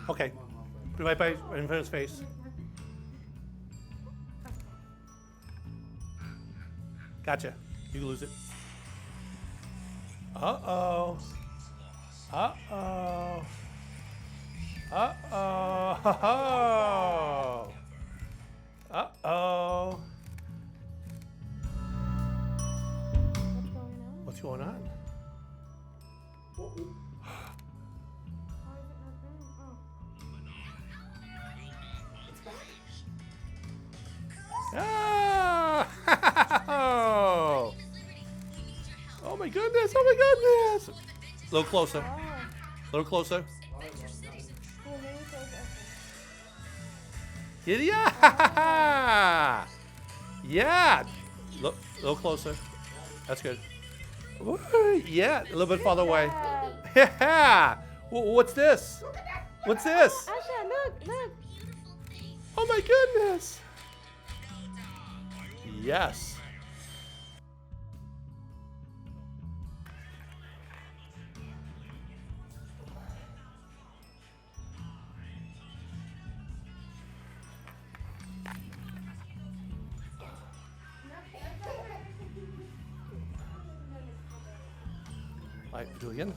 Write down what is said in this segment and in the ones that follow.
Okay. Put it right in front of his face. Gotcha. You can lose it. Uh-oh. Uh-oh. Uh-oh. Uh-oh. What's going on? Ah! Oh my goodness! Oh my goodness! A little closer. A little closer. Yeah! Yeah! Look, a little closer. That's good. Woo, yeah, a little bit farther away. Yeah! What's this? What's this? Asher, look. Oh my goodness! Yes. All right, do it again.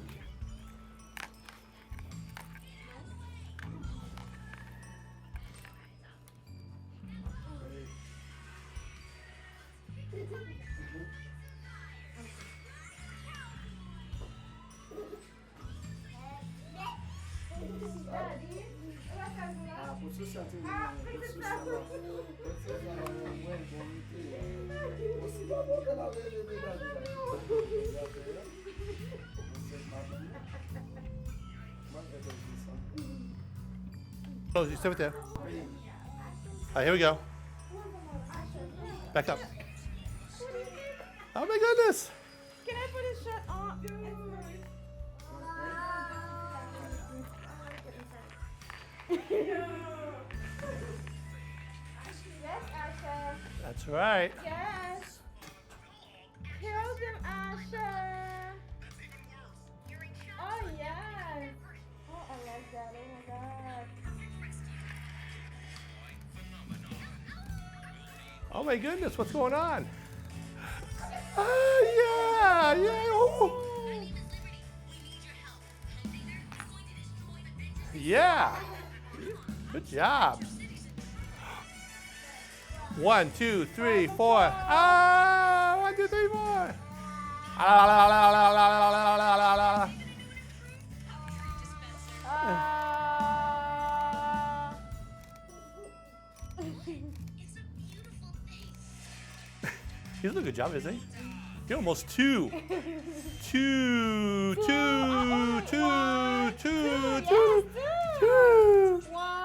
Oh, you stay right there. All right, here we go. Back up. Oh my goodness! Can I put his shirt on? Yes, Asher. That's right. Yes. Heroes in Asher. Oh, yes. Oh, I like that. Oh, my God. Oh my goodness, what's going on? Yeah. Ooh. Yeah. Good job. 1, 2, 3, 4. Ah! 1, 2, 3, 4. He's doing a good job, isn't he? You're almost 2. 2.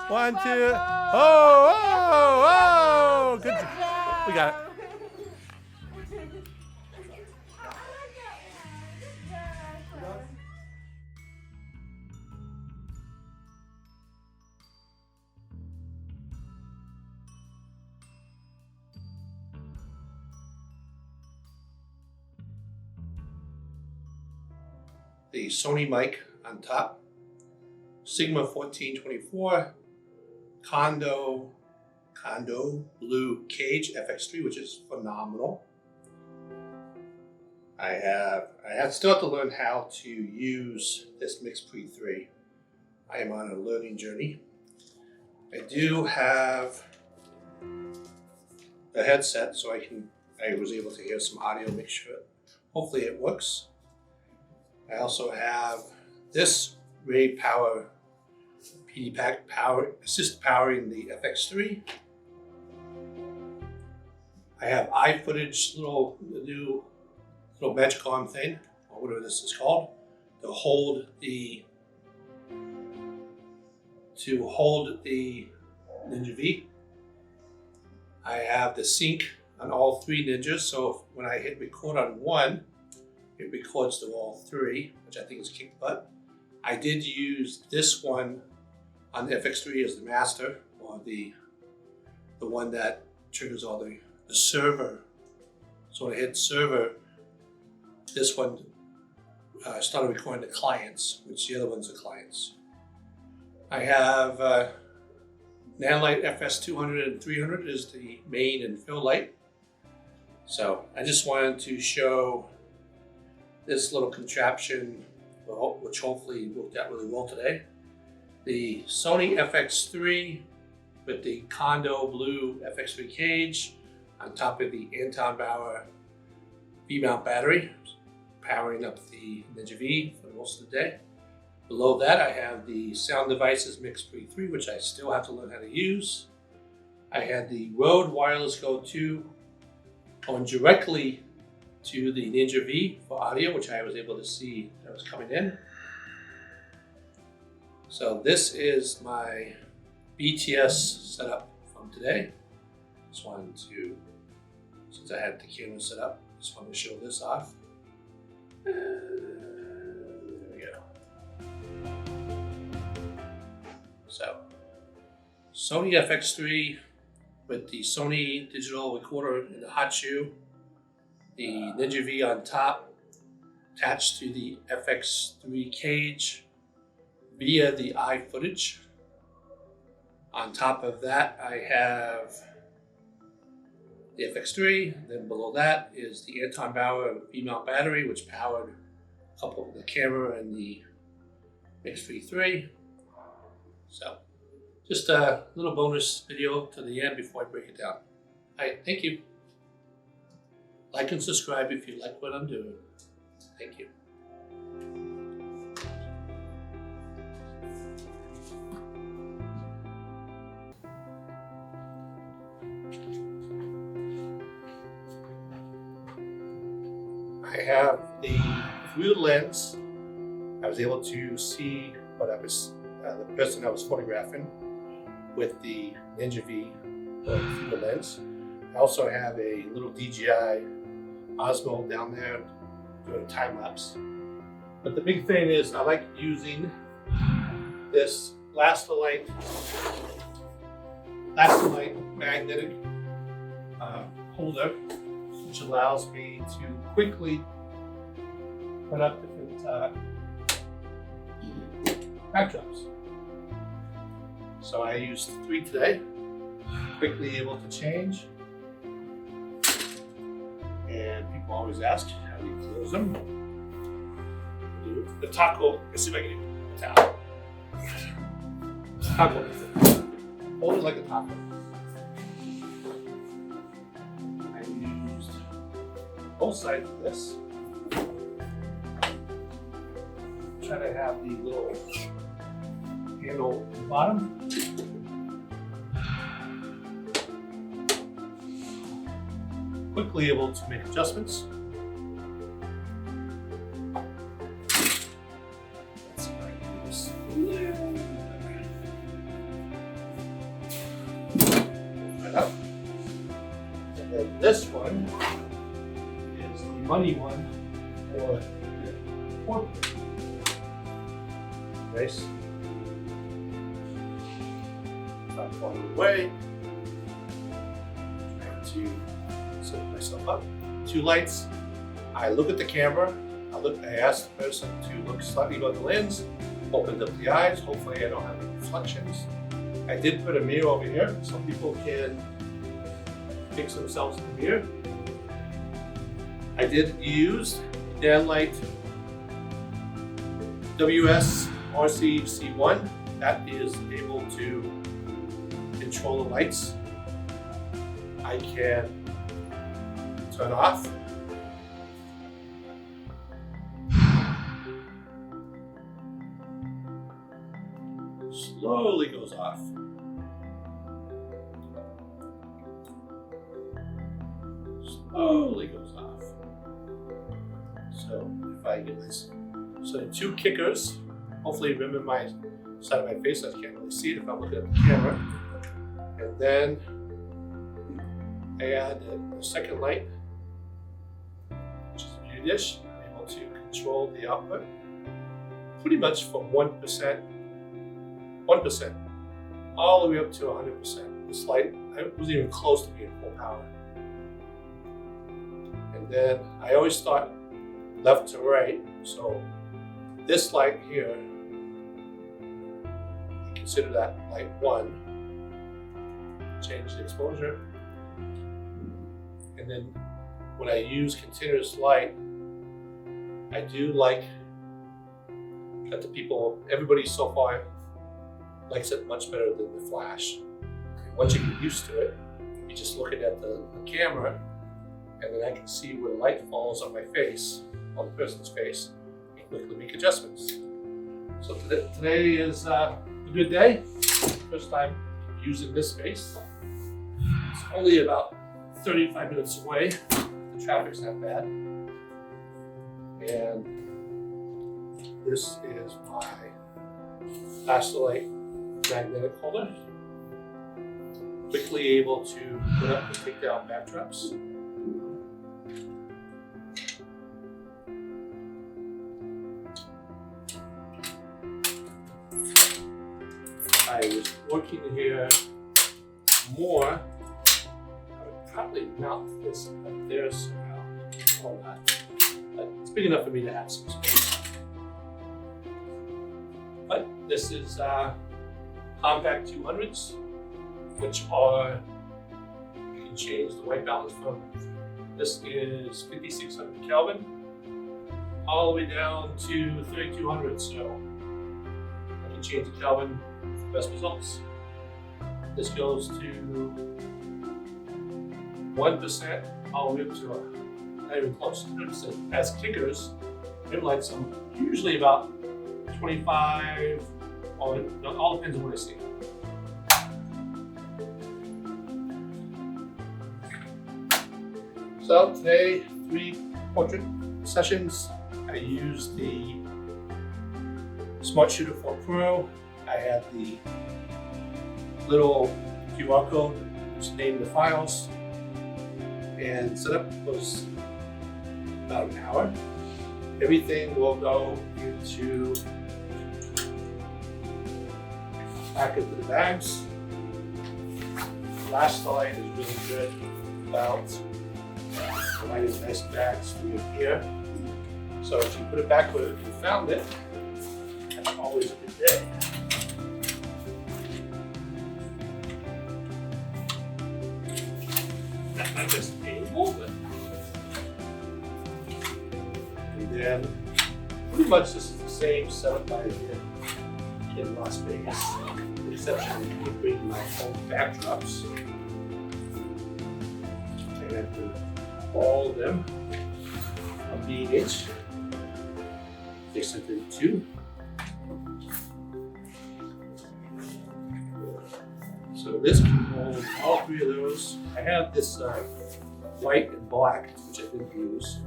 1, 2. Oh! Good job. We got it. The Sony mic on top, Sigma 1424, Kondo Blue Cage FX3, which is phenomenal. I still have to learn how to use this Mix Pre 3. I am on a learning journey. I do have a headset, so I was able to hear some audio, make sure hopefully it works. I also have this Ray Power PD Pack assist powering the FX3. I have iFootage, the new little Magicom thing, or whatever this is called, to hold the Ninja V. I have the sync on all 3 Ninjas, so when I hit record on one, it records to all 3, which I think is kick butt. I did use this one on the FX3 as the master, or the one that triggers all the server. So when I hit server, this one started recording the clients, which the other one's the clients. I have NANLITE FS-200 and 300 is the main and fill light. So I just wanted to show this little contraption, which hopefully worked out really well today. The Sony FX3 with the Condo Blue FX3 cage on top of the Anton Bauer V-mount battery, powering up the Ninja V for most of the day. Below that, I have the Sound Devices Mix Pre3, which I still have to learn how to use. I had the Rode Wireless Go 2 going directly to the Ninja V for audio, which I was able to see that was coming in. So this is my BTS setup from today. Just wanted to, since I had the camera set up, just wanted to show this off. There we go. So, Sony FX3 with the Sony digital recorder in the hot shoe, the Ninja V on top, attached to the FX3 cage via the iFootage. On top of that, I have the FX3. Then below that is the Anton Bauer V-mount battery, which powered a couple of the camera and the Mix Pre3. So, just a little bonus video to the end before I break it down. Alright, thank you. Like and subscribe if you like what I'm doing. Thank you. I have through the lens, I was able to see what I was, the person I was photographing with the Ninja V going through the lens. I also have a little DJI Osmo down there doing time lapse. But the big thing is I like using this Lastalite magnetic holder, which allows me to quickly put up different backdrops. So I used 3 today, quickly able to change. And people always ask, how do you close them? Do the taco, let's see if I can do the taco. Taco, hold it like a taco. I used both sides of this. Try to have the little handle at the bottom. Quickly able to make adjustments. Let's see if I can do this. Right up. And then this one is the money one for the portrait. Nice. Not falling away. Trying to set myself up. 2 lights. I look at the camera. I ask the person to look slightly above the lens, opened up the eyes. Hopefully I don't have any reflections. I did put a mirror over here. Some people can fix themselves in the mirror. I did use NANLITE WS-RC-C1. That is able to control the lights. I can turn off. Slowly goes off. Slowly goes off. So if I get this, so the 2 kickers, hopefully remember my side of my face, I can't really see it if I'm looking at the camera. And then I add a second light, which is a beauty dish. I'm able to control the output pretty much from 1%, all the way up to 100%. This light, I wasn't even close to being full power. And then I always start left to right. So this light here, I can consider that light 1. Change the exposure. And then when I use continuous light, I do like that everybody so far likes it much better than the flash. And once you get used to it, you're just looking at the camera, and then I can see where the light falls on my face, on the person's face, and quickly make adjustments. So today is a good day. First time using this space. It's only about 35 minutes away. The traffic's not bad. And this is my Astolite magnetic holder. Quickly able to put up and take down backdrops. I was working here more. I would probably mount this up there somehow. Or not. But it's big enough for me to have some space. But this is Compac 200s, which are, you can change the white balance from, this is 5600 Kelvin, all the way down to 3200. So I can change the Kelvin for best results. This goes to 1% all the way up to not even close to 100%. As kickers, it lights them usually about 25, or it all depends on what I see. So today, 3 portrait sessions. I used the SmartShooter 4 Pro. I had the little QR code which named the files, and setup was about an hour. Everything will go into back into the bags. Flash light is really good about providing nice bags for you here. So if you put it back where you found it, that's always a good day. Not just painful, but and then pretty much this is the same setup I did in Las Vegas, with the exception of incorporating my own backdrops. And I put all of them on B&H 632. So this can hold all 3 of those. I have this white and black, which I didn't use.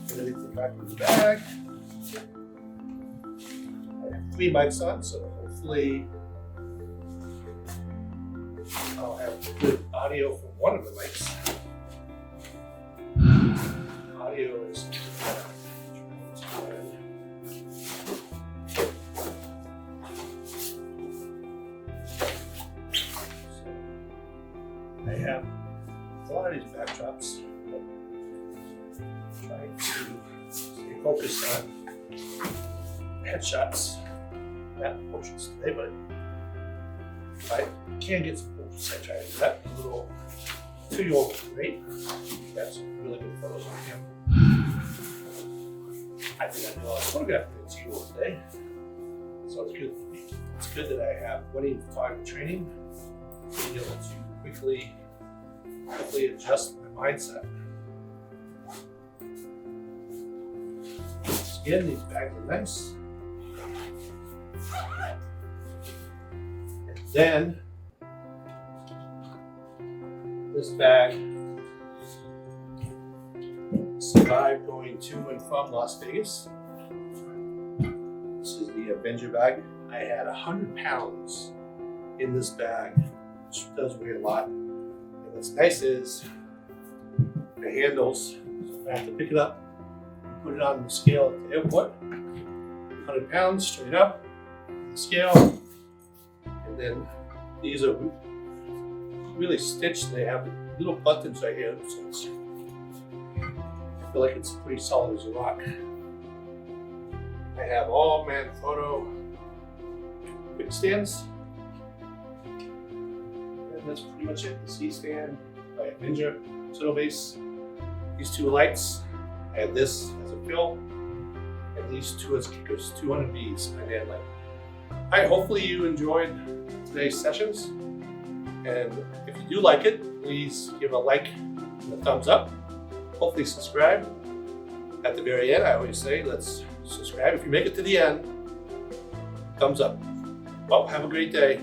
Put everything back in the bag. I have 3 mics on, so hopefully I'll have good audio from one of the mics. Audio is I have a lot of these backdrops. Trying to stay focused on headshots, not portraits today, but if I can get some portraits, I try to do that. A little 2-year-old great. Got some really good photos on him. I think I know I photographed a 2-year-old today, so it's good. It's good that I have wedding photography training, being able to quickly adjust my mindset. Again, these bags are nice. And then this bag survived going to and from Las Vegas. This is the Avenger bag. I had 100 pounds in this bag, which does weigh a lot. And what's nice is the handles, so I have to pick it up, put it on the scale at the airport, 100 pounds straight up, the scale, and then these are really stitched. They have little buttons right here, so it's feel like it's pretty solid as a rock. I have all Manfrotto quick stands. And that's pretty much it. The C stand, I have Ninja, Soto base, these two lights, I have this as a fill, and these two as kickers, 200 Bs, my NANLITE. Alright, hopefully you enjoyed today's sessions. And if you do like it, please give a like and a thumbs up. Hopefully subscribe. At the very end, I always say, let's subscribe. If you make it to the end, thumbs up. Well, have a great day.